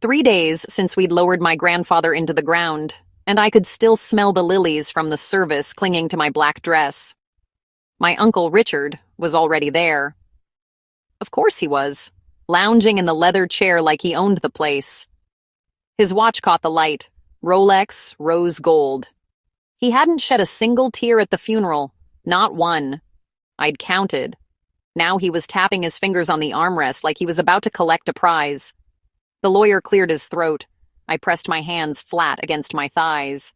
3 days since we'd lowered my grandfather into the ground, and I could still smell the lilies from the service clinging to my black dress. My Uncle Richard was already there. Of course he was, lounging in the leather chair like he owned the place. His watch caught the light, Rolex, rose gold. He hadn't shed a single tear at the funeral, not one. I'd counted. Now he was tapping his fingers on the armrest like he was about to collect a prize. The lawyer cleared his throat. I pressed my hands flat against my thighs.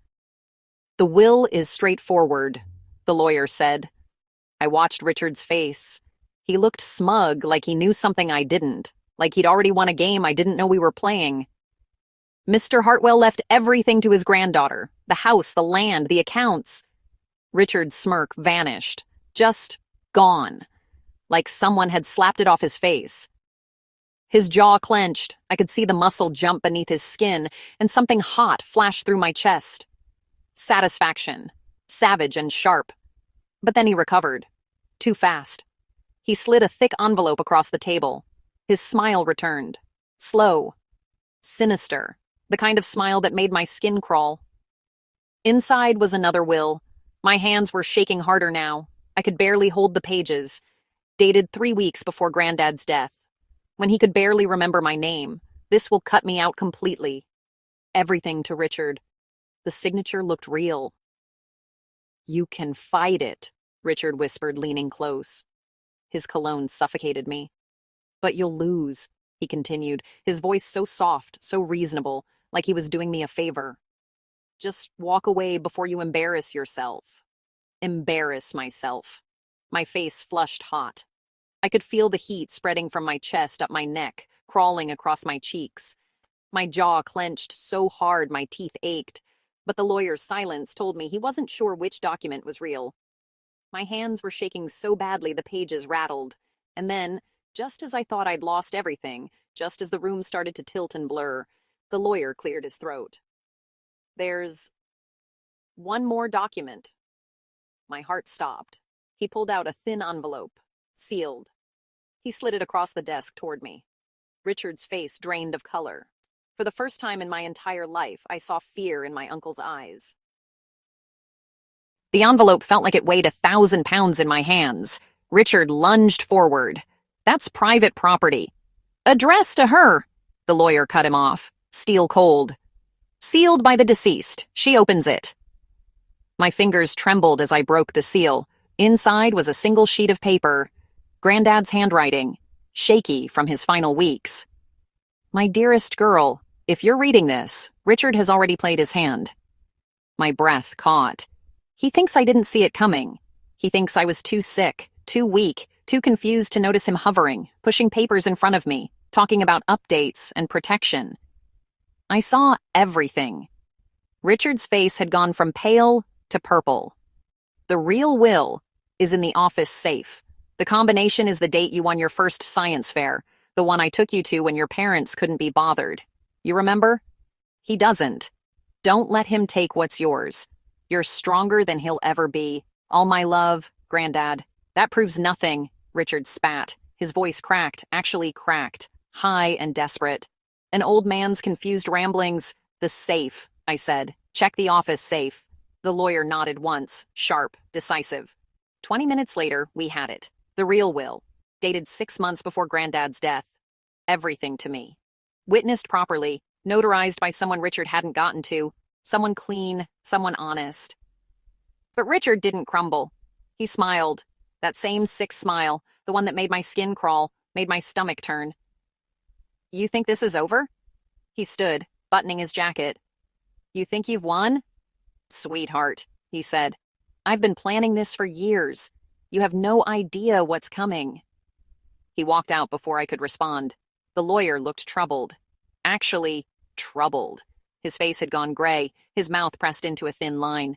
"The will is straightforward," the lawyer said. I watched Richard's face. He looked smug, like he knew something I didn't, like he'd already won a game I didn't know we were playing. "Mr. Hartwell left everything to his granddaughter, the house, the land, the accounts." Richard's smirk vanished, just gone, like someone had slapped it off his face. His jaw clenched. I could see the muscle jump beneath his skin, and something hot flashed through my chest. Satisfaction, savage and sharp. But then he recovered. Too fast. He slid a thick envelope across the table. His smile returned. Slow. Sinister. The kind of smile that made my skin crawl. Inside was another will. My hands were shaking harder now. I could barely hold the pages. Dated 3 weeks before Granddad's death. When he could barely remember my name. This will cut me out completely. Everything to Richard. The signature looked real. "You can fight it," Richard whispered, leaning close. His cologne suffocated me. "But you'll lose," he continued, his voice so soft, so reasonable, like he was doing me a favor. "Just walk away before you embarrass yourself." Embarrass myself. My face flushed hot. I could feel the heat spreading from my chest up my neck, crawling across my cheeks. My jaw clenched so hard my teeth ached, but the lawyer's silence told me he wasn't sure which document was real. My hands were shaking so badly the pages rattled, and then, just as I thought I'd lost everything, just as the room started to tilt and blur, the lawyer cleared his throat. "There's one more document." My heart stopped. He pulled out a thin envelope, sealed. He slid it across the desk toward me. Richard's face drained of color. For the first time in my entire life, I saw fear in my uncle's eyes. The envelope felt like it weighed 1,000 pounds in my hands. Richard lunged forward. "That's private property." "Addressed to her," the lawyer cut him off, steel cold. "Sealed by the deceased. She opens it." My fingers trembled as I broke the seal. Inside was a single sheet of paper. Granddad's handwriting, shaky from his final weeks. "My dearest girl, if you're reading this, Richard has already played his hand." My breath caught. He thinks I didn't see it coming. He thinks I was too sick, too weak, too confused to notice him hovering, pushing papers in front of me, talking about updates and protection. I saw everything. Richard's face had gone from pale to purple. The real will is in the office safe. The combination is the date you won your first science fair, the one I took you to when your parents couldn't be bothered. You remember? He doesn't. Don't let him take what's yours. You're stronger than he'll ever be. All my love, Granddad. That proves nothing, Richard spat. His voice cracked, actually cracked, high and desperate. An old man's confused ramblings. "The safe," I said. "Check the office safe." The lawyer nodded once, sharp, decisive. 20 minutes later, we had it. The real will, dated 6 months before Granddad's death. Everything to me. Witnessed properly, notarized by someone Richard hadn't gotten to, someone clean, someone honest. But Richard didn't crumble. He smiled, that same sick smile, the one that made my skin crawl, made my stomach turn. "You think this is over?" He stood, buttoning his jacket. "You think you've won?" "Sweetheart," he said. "I've been planning this for years. You have no idea what's coming." He walked out before I could respond. The lawyer looked troubled. Actually, troubled. His face had gone gray, his mouth pressed into a thin line.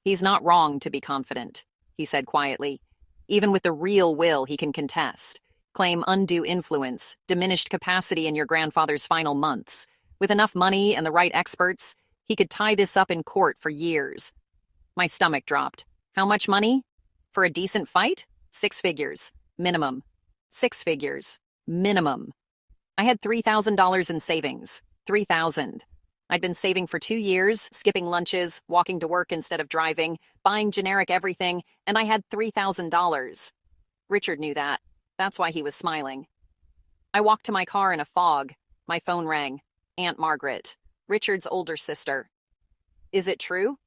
"He's not wrong to be confident," he said quietly. "Even with the real will he can contest. Claim undue influence, diminished capacity in your grandfather's final months. With enough money and the right experts, he could tie this up in court for years." My stomach dropped. How much money? For a decent fight? 6 figures. Minimum. 6 figures. Minimum. I had $3,000 in savings. $3,000. I'd been saving for 2 years, skipping lunches, walking to work instead of driving, buying generic everything, and I had $3,000. Richard knew that. That's why he was smiling. I walked to my car in a fog. My phone rang. Aunt Margaret, Richard's older sister. Is it true?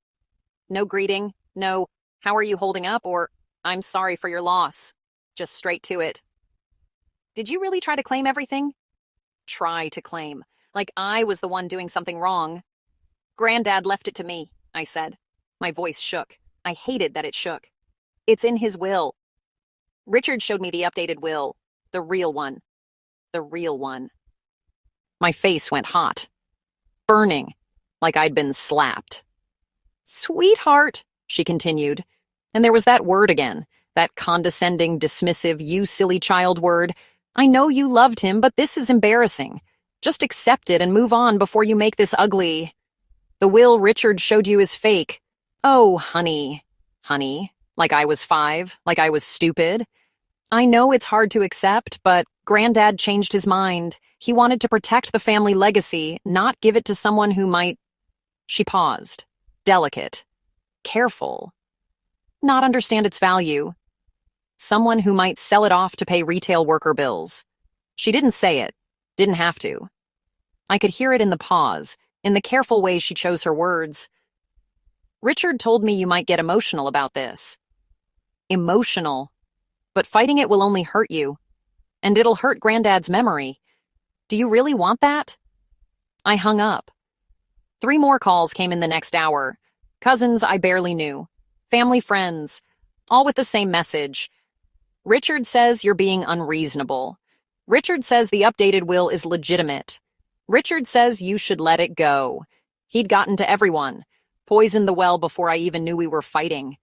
No greeting, no, how are you holding up, or I'm sorry for your loss. Just straight to it. Did you really try to claim everything? Try to claim. Like I was the one doing something wrong. Granddad left it to me, I said. My voice shook. I hated that it shook. It's in his will. Richard showed me the updated will. The real one. The real one. My face went hot. Burning. Like I'd been slapped. Sweetheart, she continued. And there was that word again. That condescending, dismissive, you silly child word. I know you loved him, but this is embarrassing. Just accept it and move on before you make this ugly. The will Richard showed you is fake. Oh, honey. Honey. Like I was 5. Like I was stupid. I know it's hard to accept, but Granddad changed his mind. He wanted to protect the family legacy, not give it to someone who might... She paused. Delicate. Careful. Not understand its value. Someone who might sell it off to pay retail worker bills. She didn't say it. Didn't have to. I could hear it in the pause, in the careful way she chose her words. Richard told me you might get emotional about this. Emotional. But fighting it will only hurt you. And it'll hurt Granddad's memory. Do you really want that? I hung up. 3 more calls came in the next hour. Cousins I barely knew. Family friends. All with the same message. Richard says you're being unreasonable. Richard says the updated will is legitimate. Richard says you should let it go. He'd gotten to everyone. Poisoned the well before I even knew we were fighting.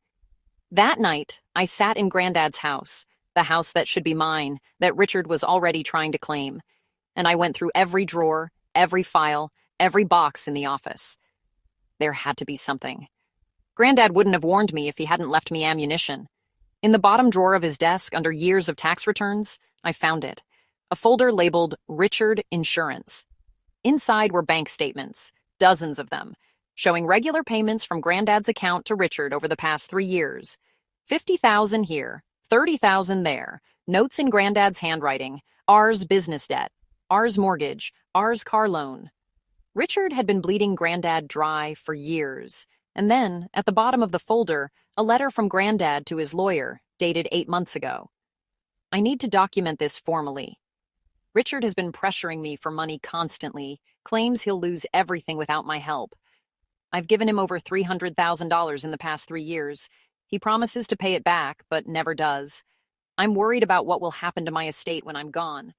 That night, I sat in Granddad's house, the house that should be mine, that Richard was already trying to claim. And I went through every drawer, every file, every box in the office. There had to be something. Granddad wouldn't have warned me if he hadn't left me ammunition. In the bottom drawer of his desk, under years of tax returns, I found it. A folder labeled Richard Insurance. Inside were bank statements, dozens of them, showing regular payments from Granddad's account to Richard over the past 3 years. 50,000 here, 30,000 there, notes in Granddad's handwriting, ours business debt, ours mortgage, ours car loan. Richard had been bleeding Granddad dry for years. And then, at the bottom of the folder, a letter from Granddad to his lawyer, dated 8 months ago. I need to document this formally. Richard has been pressuring me for money constantly, claims he'll lose everything without my help. I've given him over $300,000 in the past 3 years. He promises to pay it back, but never does. I'm worried about what will happen to my estate when I'm gone.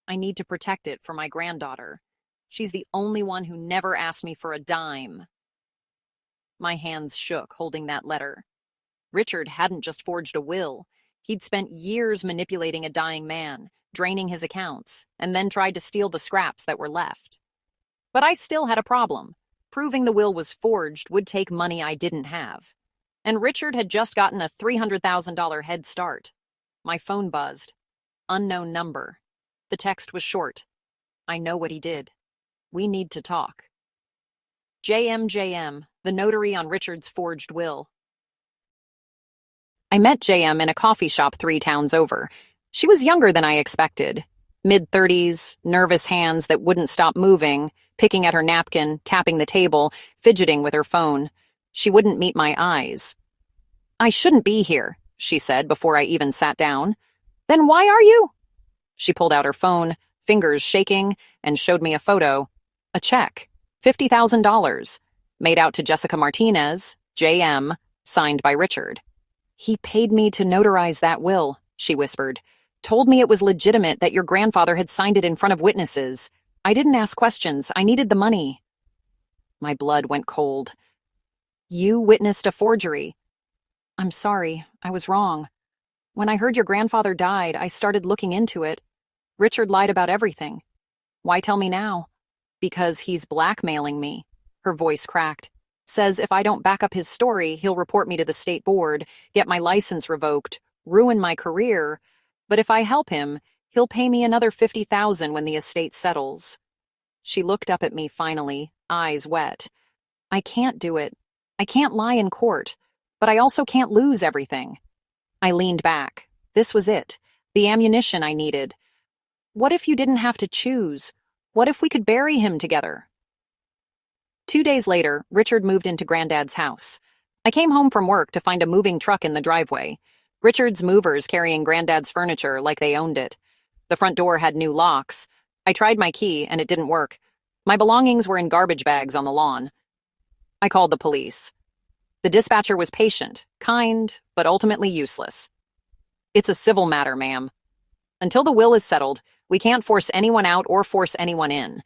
I need to protect it for my granddaughter. She's the only one who never asked me for a dime. My hands shook holding that letter. Richard hadn't just forged a will. He'd spent years manipulating a dying man, draining his accounts, and then tried to steal the scraps that were left. But I still had a problem. Proving the will was forged would take money I didn't have. And Richard had just gotten a $300,000 head start. My phone buzzed. Unknown number. The text was short. I know what he did. We need to talk. JM, the notary on Richard's forged will. I met JM in a coffee shop 3 towns over. She was younger than I expected. Mid-30s, nervous hands that wouldn't stop moving, picking at her napkin, tapping the table, fidgeting with her phone. She wouldn't meet my eyes. I shouldn't be here, she said before I even sat down. Then why are you? She pulled out her phone, fingers shaking, and showed me a photo. A check. $50,000. Made out to Jessica Martinez, JM, signed by Richard. He paid me to notarize that will, she whispered. Told me it was legitimate that your grandfather had signed it in front of witnesses. I didn't ask questions. I needed the money. My blood went cold. You witnessed a forgery. I'm sorry. I was wrong. When I heard your grandfather died, I started looking into it. Richard lied about everything. Why tell me now? Because he's blackmailing me. Her voice cracked. Says if I don't back up his story, he'll report me to the state board, get my license revoked, ruin my career. But if I help him, he'll pay me another $50,000 when the estate settles. She looked up at me finally, eyes wet. I can't do it. I can't lie in court, but I also can't lose everything. I leaned back. This was it. The ammunition I needed. What if you didn't have to choose? What if we could bury him together? 2 days later, Richard moved into Granddad's house. I came home from work to find a moving truck in the driveway. Richard's movers carrying Granddad's furniture like they owned it. The front door had new locks. I tried my key, and it didn't work. My belongings were in garbage bags on the lawn. I called the police. The dispatcher was patient, kind, but ultimately useless. It's a civil matter, ma'am. Until the will is settled, we can't force anyone out or force anyone in.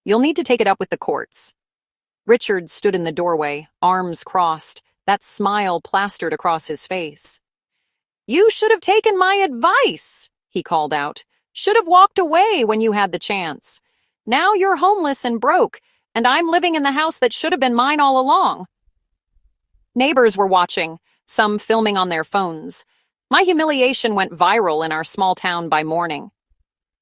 You'll need to take it up with the courts. Richard stood in the doorway, arms crossed, that smile plastered across his face. You should have taken my advice, he called out. Should have walked away when you had the chance. Now you're homeless and broke, and I'm living in the house that should have been mine all along. Neighbors were watching, some filming on their phones. My humiliation went viral in our small town by morning.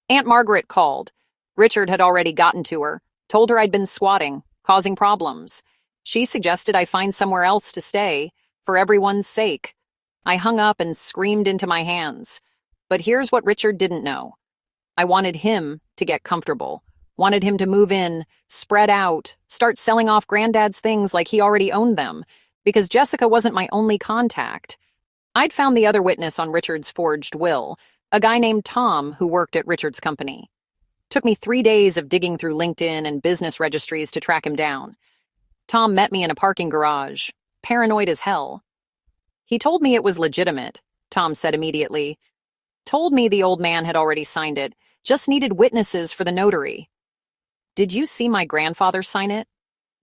Aunt Margaret called. Richard had already gotten to her, told her I'd been squatting, causing problems. She suggested I find somewhere else to stay, for everyone's sake. I hung up and screamed into my hands. But here's what Richard didn't know. I wanted him to get comfortable, wanted him to move in, spread out, start selling off Granddad's things like he already owned them, because Jessica wasn't my only contact. I'd found the other witness on Richard's forged will, a guy named Tom who worked at Richard's company. Took me 3 days of digging through LinkedIn and business registries to track him down. Tom met me in a parking garage, paranoid as hell. He told me it was legitimate, Tom said immediately. Told me the old man had already signed it, just needed witnesses for the notary. Did you see my grandfather sign it?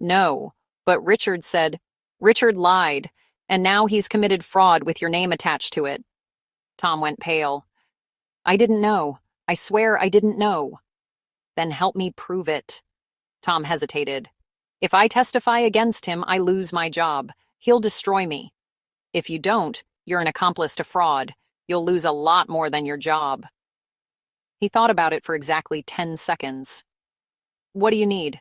No, but Richard said, Richard lied, and now he's committed fraud with your name attached to it. Tom went pale. I didn't know. I swear I didn't know. Then help me prove it. Tom hesitated. If I testify against him, I lose my job. He'll destroy me. If you don't, you're an accomplice to fraud. You'll lose a lot more than your job. He thought about it for exactly 10 seconds. What do you need?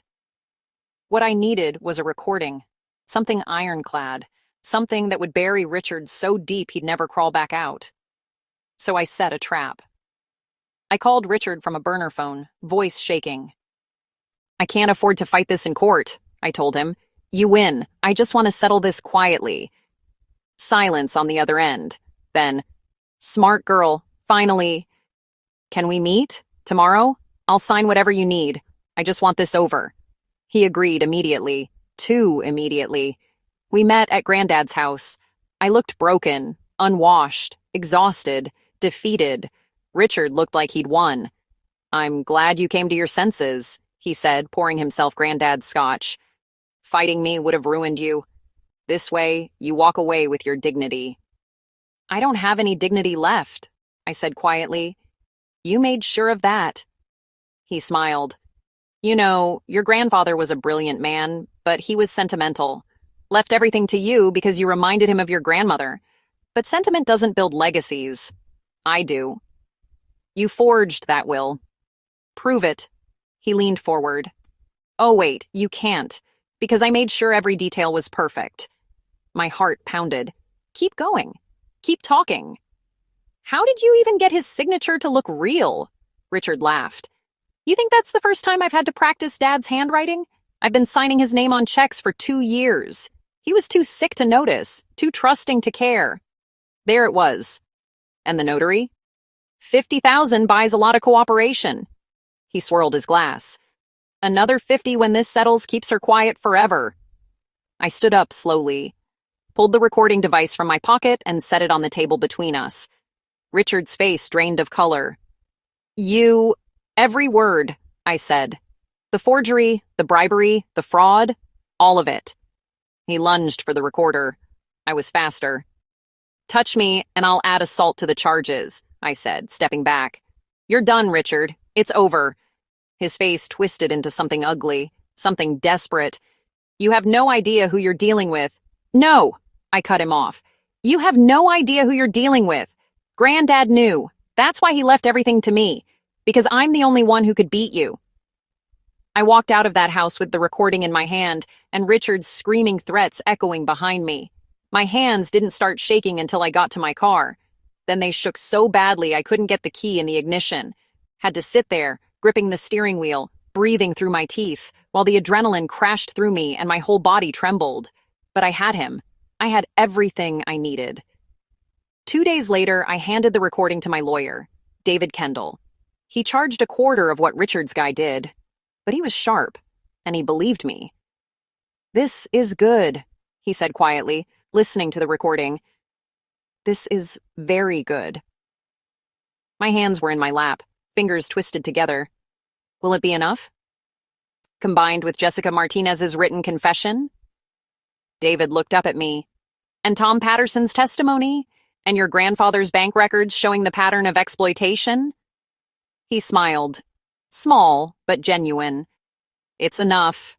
What I needed was a recording. Something ironclad. Something that would bury Richard so deep he'd never crawl back out. So I set a trap. I called Richard from a burner phone, voice shaking. I can't afford to fight this in court, I told him. You win. I just want to settle this quietly. Silence on the other end. Then, smart girl, finally. Can we meet? Tomorrow? I'll sign whatever you need. I just want this over. He agreed immediately. Too immediately. We met at Granddad's house. I looked broken, unwashed, exhausted, defeated. Richard looked like he'd won. I'm glad you came to your senses, he said, pouring himself Granddad's scotch. Fighting me would have ruined you. This way, you walk away with your dignity. I don't have any dignity left, I said quietly. You made sure of that. He smiled. You know, your grandfather was a brilliant man, but he was sentimental. Left everything to you because you reminded him of your grandmother. But sentiment doesn't build legacies. I do. You forged that will. Prove it. He leaned forward. Oh, wait, you can't, because I made sure every detail was perfect. My heart pounded. Keep going. Keep talking. How did you even get his signature to look real? Richard laughed. You think that's the first time I've had to practice Dad's handwriting? I've been signing his name on checks for 2 years. He was too sick to notice, too trusting to care. There it was. And the notary? 50,000 buys a lot of cooperation. He swirled his glass. Another 50 when this settles keeps her quiet forever. I stood up slowly, pulled the recording device from my pocket and set it on the table between us. Richard's face drained of color. Every word, I said. The forgery, the bribery, the fraud, all of it. He lunged for the recorder. I was faster. Touch me, and I'll add assault to the charges, I said, stepping back. You're done, Richard. It's over. His face twisted into something ugly, something desperate. You have no idea who you're dealing with. No, I cut him off. You have no idea who you're dealing with. Granddad knew. That's why he left everything to me, because I'm the only one who could beat you. I walked out of that house with the recording in my hand and Richard's screaming threats echoing behind me. My hands didn't start shaking until I got to my car. Then they shook so badly I couldn't get the key in the ignition. Had to sit there, gripping the steering wheel, breathing through my teeth, while the adrenaline crashed through me and my whole body trembled. But I had him. I had everything I needed. 2 days later, I handed the recording to my lawyer, David Kendall. He charged a quarter of what Richard's guy did, but he was sharp, and he believed me. "This is good," he said quietly, listening to the recording. "This is very good." My hands were in my lap, fingers twisted together. Will it be enough? Combined with Jessica Martinez's written confession? David looked up at me. "And Tom Patterson's testimony? And your grandfather's bank records showing the pattern of exploitation?" He smiled. Small, but genuine. "It's enough."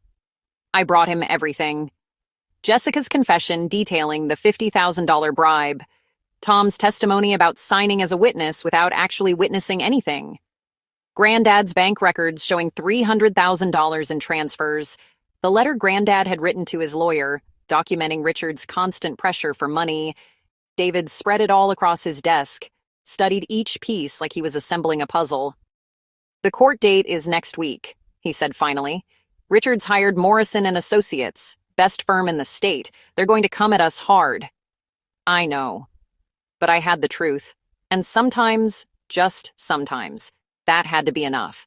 I brought him everything. Jessica's confession detailing the $50,000 bribe. Tom's testimony about signing as a witness without actually witnessing anything. Granddad's bank records showing $300,000 in transfers. The letter Granddad had written to his lawyer, documenting Richard's constant pressure for money. David spread it all across his desk, studied each piece like he was assembling a puzzle. "The court date is next week," he said finally. "Richard's hired Morrison and Associates, best firm in the state. They're going to come at us hard." I know. But I had the truth. And sometimes, just sometimes, that had to be enough.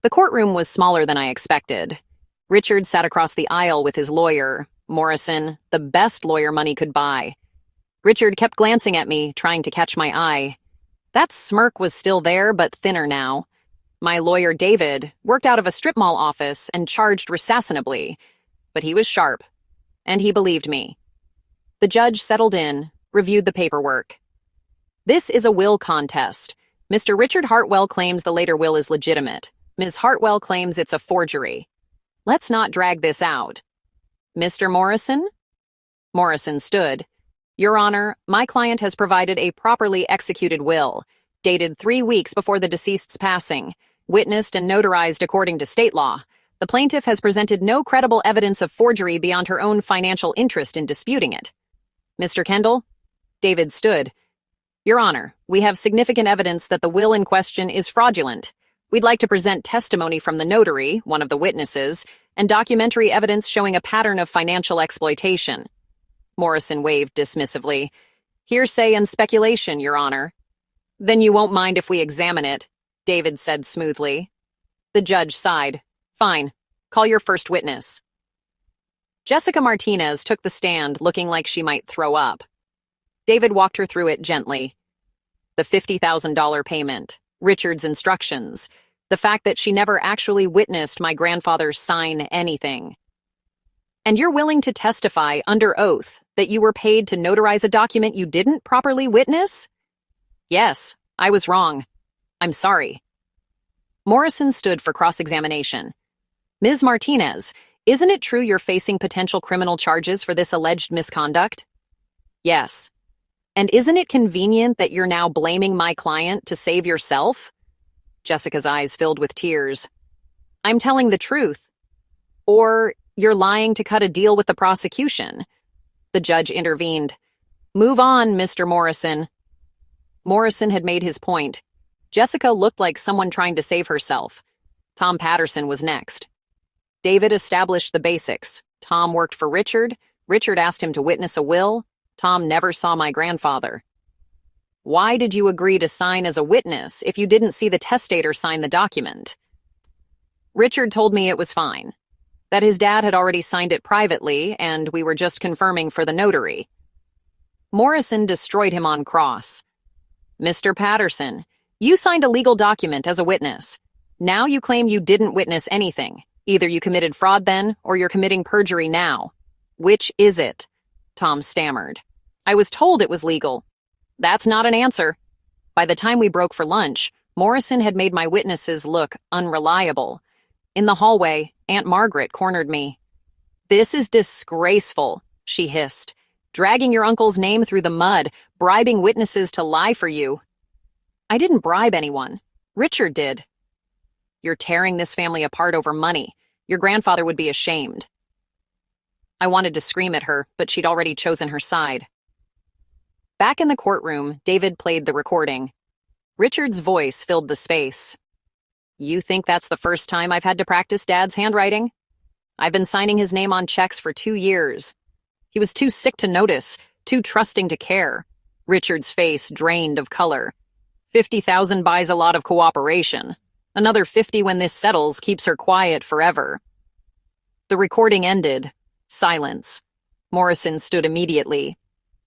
The courtroom was smaller than I expected. Richard sat across the aisle with his lawyer, Morrison, the best lawyer money could buy. Richard kept glancing at me, trying to catch my eye. That smirk was still there, but thinner now. My lawyer, David, worked out of a strip mall office and charged assassinably. But he was sharp, and he believed me. The judge settled in, reviewed the paperwork. "This is a will contest. Mr. Richard Hartwell claims the later will is legitimate. Ms. Hartwell claims it's a forgery. Let's not drag this out. Mr. Morrison?" Morrison stood. "Your Honor, my client has provided a properly executed will, dated 3 weeks before the deceased's passing, witnessed and notarized according to state law. The plaintiff has presented no credible evidence of forgery beyond her own financial interest in disputing it." "Mr. Kendall?" David stood. "Your Honor, we have significant evidence that the will in question is fraudulent. We'd like to present testimony from the notary, one of the witnesses, and documentary evidence showing a pattern of financial exploitation." Morrison waved dismissively. "Hearsay and speculation, Your Honor." "Then you won't mind if we examine it," David said smoothly. The judge sighed. "Fine. Call your first witness." Jessica Martinez took the stand looking like she might throw up. David walked her through it gently. The $50,000 payment, Richard's instructions, the fact that she never actually witnessed my grandfather sign anything. "And you're willing to testify under oath that you were paid to notarize a document you didn't properly witness?" "Yes, I was wrong. I'm sorry." Morrison stood for cross-examination. "Ms. Martinez, isn't it true you're facing potential criminal charges for this alleged misconduct?" "Yes." "And isn't it convenient that you're now blaming my client to save yourself?" Jessica's eyes filled with tears. "I'm telling the truth. Or you're lying to cut a deal with the prosecution." The judge intervened. "Move on, Mr. Morrison." Morrison had made his point. Jessica looked like someone trying to save herself. Tom Patterson was next. David established the basics. Tom worked for Richard. Richard asked him to witness a will. Tom never saw my grandfather. "Why did you agree to sign as a witness if you didn't see the testator sign the document?" Richard told me it was fine, that his dad had already signed it privately and we were just confirming for the notary. Morrison destroyed him on cross. "Mr. Patterson, you signed a legal document as a witness. Now you claim you didn't witness anything. Either you committed fraud then, or you're committing perjury now. Which is it?" Tom stammered. "I was told it was legal." "That's not an answer." By the time we broke for lunch, Morrison had made my witnesses look unreliable. In the hallway, Aunt Margaret cornered me. "This is disgraceful," she hissed. "Dragging your uncle's name through the mud, bribing witnesses to lie for you." "I didn't bribe anyone. Richard did." You're tearing this family apart over money. Your grandfather would be ashamed. I wanted to scream at her, but she'd already chosen her side. Back in the courtroom, David played the recording. Richard's voice filled the space. You think that's the first time I've had to practice Dad's handwriting? I've been signing his name on checks for 2 years. He was too sick to notice, too trusting to care. Richard's face drained of color. 50,000 buys a lot of cooperation. Another 50 when this settles keeps her quiet forever. The recording ended. Silence. Morrison stood immediately.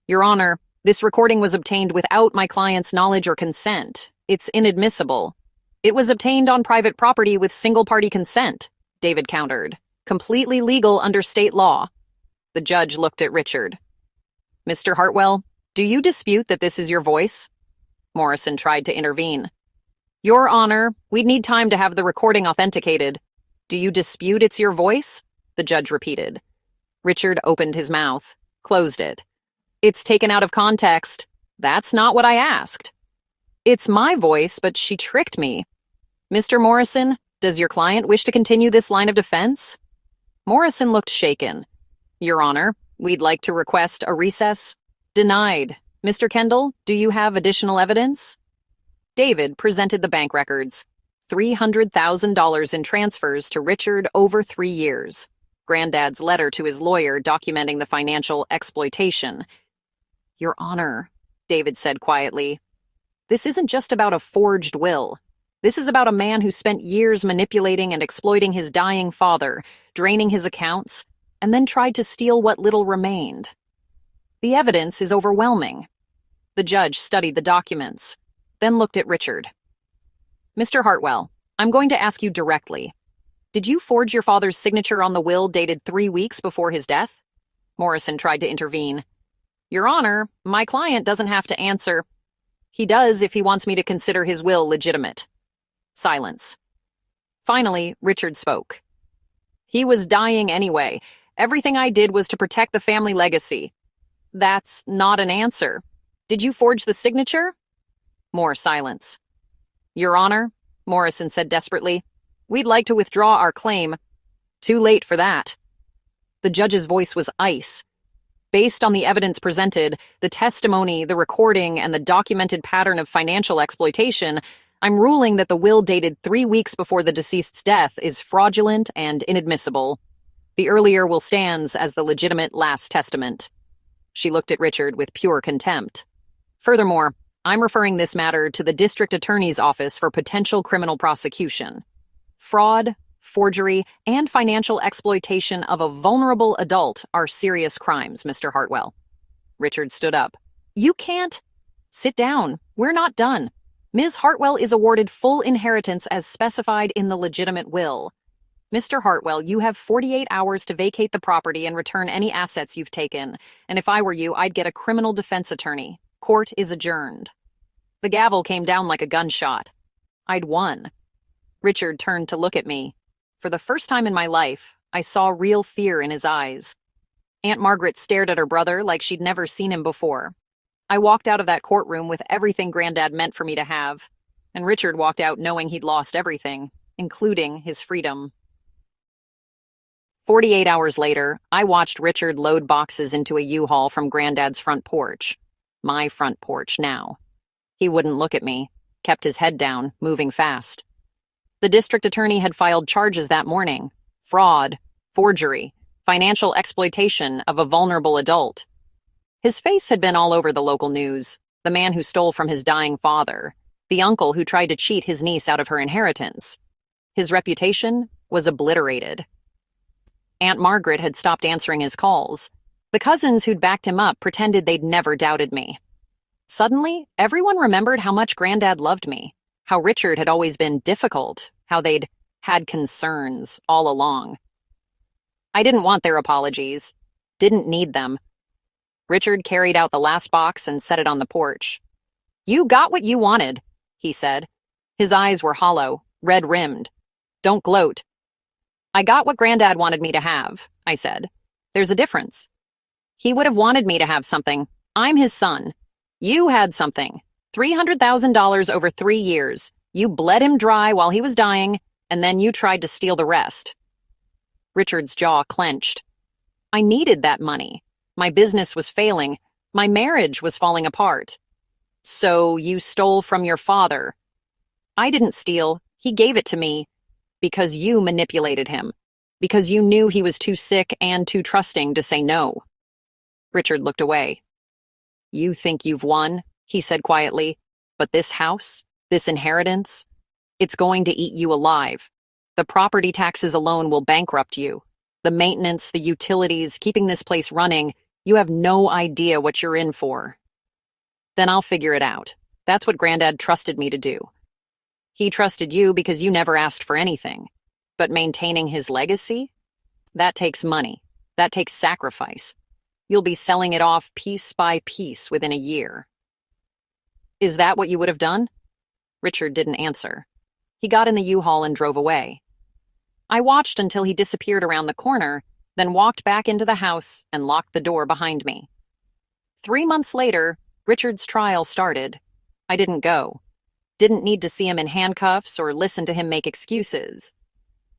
Your Honor, this recording was obtained without my client's knowledge or consent. It's inadmissible. It was obtained on private property with single-party consent, David countered. Completely legal under state law. The judge looked at Richard. Mr. Hartwell, do you dispute that this is your voice? Morrison tried to intervene. Your Honor, we'd need time to have the recording authenticated. Do you dispute it's your voice? The judge repeated. Richard opened his mouth, closed it. It's taken out of context. That's not what I asked. It's my voice, but she tricked me. Mr. Morrison, does your client wish to continue this line of defense? Morrison looked shaken. Your Honor, we'd like to request a recess. Denied. Mr. Kendall, do you have additional evidence? David presented the bank records. $300,000 in transfers to Richard over 3 years. Granddad's letter to his lawyer documenting the financial exploitation. Your Honor, David said quietly, this isn't just about a forged will. This is about a man who spent years manipulating and exploiting his dying father, draining his accounts, and then tried to steal what little remained. The evidence is overwhelming. The judge studied the documents, then looked at Richard. Mr. Hartwell, I'm going to ask you directly. Did you forge your father's signature on the will dated 3 weeks before his death? Morrison tried to intervene. Your Honor, my client doesn't have to answer. He does if he wants me to consider his will legitimate. Silence. Finally, Richard spoke. He was dying anyway. Everything I did was to protect the family legacy. That's not an answer. Did you forge the signature? More silence. Your Honor, Morrison said desperately, we'd like to withdraw our claim. Too late for that. The judge's voice was ice. Based on the evidence presented, the testimony, the recording, and the documented pattern of financial exploitation, I'm ruling that the will dated 3 weeks before the deceased's death is fraudulent and inadmissible. The earlier will stands as the legitimate last testament. She looked at Richard with pure contempt. Furthermore, I'm referring this matter to the district attorney's office for potential criminal prosecution. Fraud, forgery, and financial exploitation of a vulnerable adult are serious crimes, Mr. Hartwell. Richard stood up. You can't. Sit down. We're not done. Ms. Hartwell is awarded full inheritance as specified in the legitimate will. Mr. Hartwell, you have 48 hours to vacate the property and return any assets you've taken, and if I were you, I'd get a criminal defense attorney. Court is adjourned. The gavel came down like a gunshot. I'd won. Richard turned to look at me. For the first time in my life, I saw real fear in his eyes. Aunt Margaret stared at her brother like she'd never seen him before. I walked out of that courtroom with everything Granddad meant for me to have, and Richard walked out knowing he'd lost everything, including his freedom. 48 hours later, I watched Richard load boxes into a U-Haul from Granddad's front porch. My front porch now. He wouldn't look at me, kept his head down, moving fast. The district attorney had filed charges that morning. Fraud, forgery, financial exploitation of a vulnerable adult. His face had been all over the local news. The man who stole from his dying father. The uncle who tried to cheat his niece out of her inheritance. His reputation was obliterated. Aunt Margaret had stopped answering his calls. The cousins who'd backed him up pretended they'd never doubted me. Suddenly, everyone remembered how much Granddad loved me, how Richard had always been difficult, how they'd had concerns all along. I didn't want their apologies, didn't need them. Richard carried out the last box and set it on the porch. You got what you wanted, he said. His eyes were hollow, red-rimmed. Don't gloat. I got what Granddad wanted me to have, I said. There's a difference. He would have wanted me to have something. I'm his son. You had something. $300,000 over 3 years. You bled him dry while he was dying. And then you tried to steal the rest. Richard's jaw clenched. I needed that money. My business was failing. My marriage was falling apart. So you stole from your father. I didn't steal. He gave it to me because you manipulated him. Because you knew he was too sick and too trusting to say no. Richard looked away. You think you've won, he said quietly, but this house, this inheritance, it's going to eat you alive. The property taxes alone will bankrupt you. The maintenance, the utilities, keeping this place running, you have no idea what you're in for. Then I'll figure it out. That's what Granddad trusted me to do. He trusted you because you never asked for anything. But maintaining his legacy? That takes money. That takes sacrifice. You'll be selling it off piece by piece within a year. Is that what you would have done? Richard didn't answer. He got in the U-Haul and drove away. I watched until he disappeared around the corner, then walked back into the house and locked the door behind me. 3 months later, Richard's trial started. I didn't go. Didn't need to see him in handcuffs or listen to him make excuses.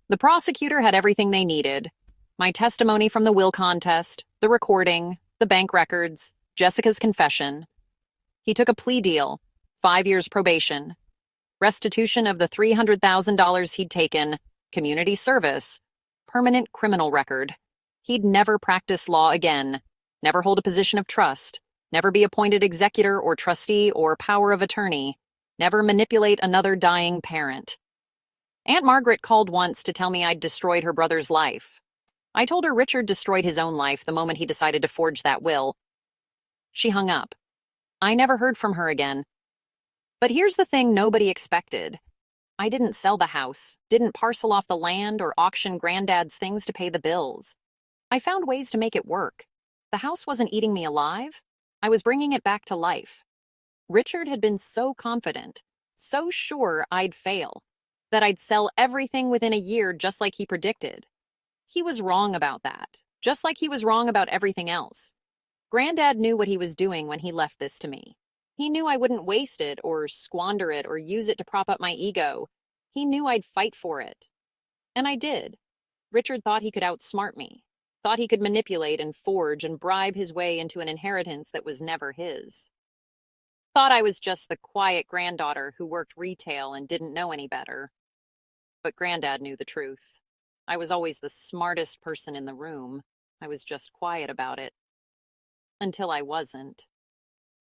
The prosecutor had everything they needed. My testimony from the will contest, the recording, the bank records, Jessica's confession. He took a plea deal, 5 years probation, restitution of the $300,000 he'd taken, community service, permanent criminal record. He'd never practice law again, never hold a position of trust, never be appointed executor or trustee or power of attorney, never manipulate another dying parent. Aunt Margaret called once to tell me I'd destroyed her brother's life. I told her Richard destroyed his own life the moment he decided to forge that will. She hung up. I never heard from her again. But here's the thing nobody expected. I didn't sell the house, didn't parcel off the land or auction Granddad's things to pay the bills. I found ways to make it work. The house wasn't eating me alive. I was bringing it back to life. Richard had been so confident, so sure I'd fail, that I'd sell everything within a year just like he predicted. He was wrong about that, just like he was wrong about everything else. Granddad knew what he was doing when he left this to me. He knew I wouldn't waste it or squander it or use it to prop up my ego. He knew I'd fight for it. And I did. Richard thought he could outsmart me, thought he could manipulate and forge and bribe his way into an inheritance that was never his. Thought I was just the quiet granddaughter who worked retail and didn't know any better. But Granddad knew the truth. I was always the smartest person in the room. I was just quiet about it. Until I wasn't.